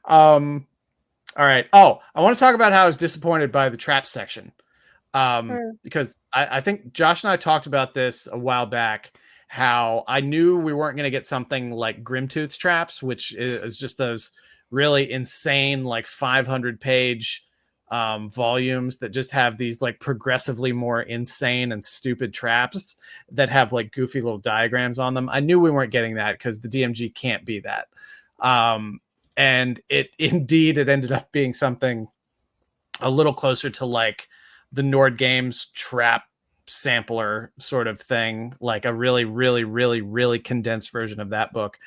All right. Oh, I want to talk about how I was disappointed by the trap section. Because I think Josh and I talked about this a while back, how I knew we weren't going to get something like Grimtooth's traps, which is just those really insane, like 500-page volumes that just have these like progressively more insane and stupid traps that have like goofy little diagrams on them. I knew we weren't getting that because the DMG can't be that. And it ended up being something a little closer to like the Nord Games trap sampler sort of thing, like a really, really, really, really condensed version of that book.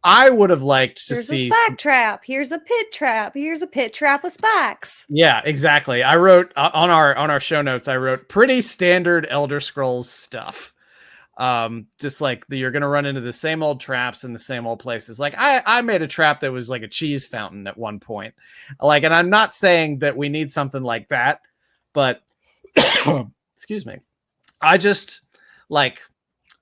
I would have liked to see a spike trap. Here's a pit trap. Here's a pit trap with spikes. Yeah, exactly. I wrote on our show notes, I wrote pretty standard Elder Scrolls stuff. Just like you're going to run into the same old traps in the same old places. Like I made a trap that was like a cheese fountain at one point. Like, and I'm not saying that we need something like that, but excuse me. I just like,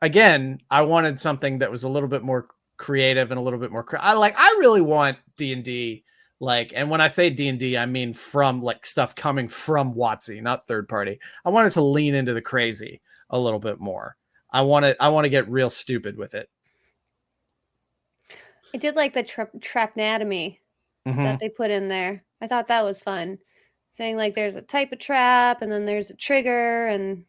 again, I wanted something that was a little bit more creative and a little bit more, I really want D&D, like, and when I say D&D, I mean from like stuff coming from WotC, not third party. I wanted to lean into the crazy a little bit more. I want to get real stupid with it. I did like the trapnatomy that they put in there. I thought that was fun. Saying like there's a type of trap and then there's a trigger and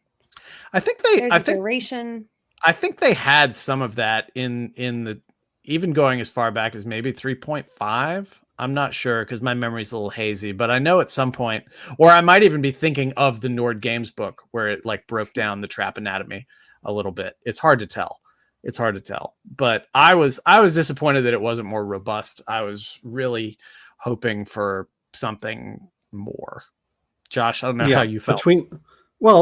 duration. I think they had some of that in the, even going as far back as maybe 3.5. I'm not sure because my memory's a little hazy, but I know at some point, or I might even be thinking of the Nord Games book where it like broke down the trap anatomy a little bit. It's hard to tell. But I was disappointed that it wasn't more robust. I was really hoping for something more. Josh, I don't know how you felt.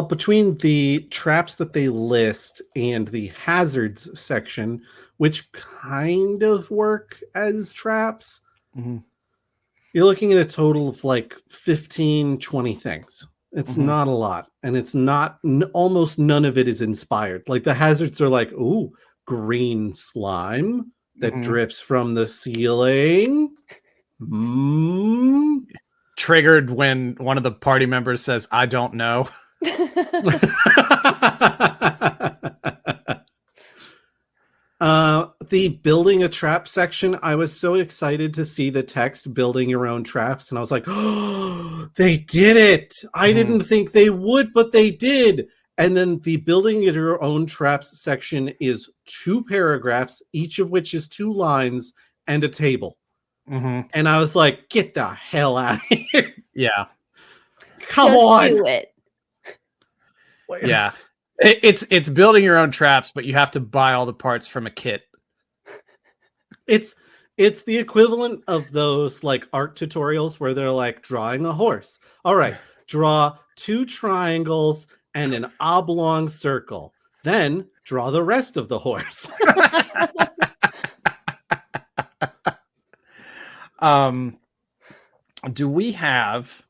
Between the traps that they list and the hazards section, which kind of work as traps, you're looking at a total of like 15, 20 things. It's not a lot. And it's not, almost none of it is inspired. Like the hazards are like, ooh, green slime that drips from the ceiling. Triggered when one of the party members says, I don't know. The building a trap section, I was so excited to see the text building your own traps, and I was like, oh, they did it. I didn't think they would, but they did. And then the building your own traps section is 2 paragraphs, each of which is 2 lines and a table. And I was like, get the hell out of here. Yeah. Come on. Do it. Yeah. It's building your own traps, but you have to buy all the parts from a kit. It's the equivalent of those like art tutorials where they're like drawing a horse. All right, draw 2 triangles and an oblong circle. Then draw the rest of the horse. Do we have,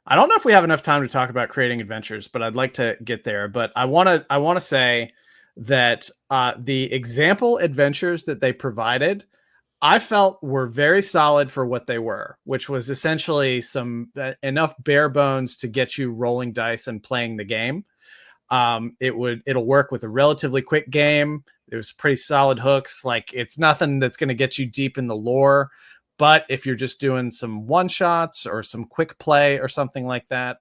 I don't know if we have enough time to talk about creating adventures, but I'd like to get there. But I want to say that the example adventures that they provided, I felt were very solid for what they were, which was essentially some enough bare bones to get you rolling dice and playing the game. It'll work with a relatively quick game. It was pretty solid hooks. Like it's nothing that's going to get you deep in the lore. But if you're just doing some one shots or some quick play or something like that,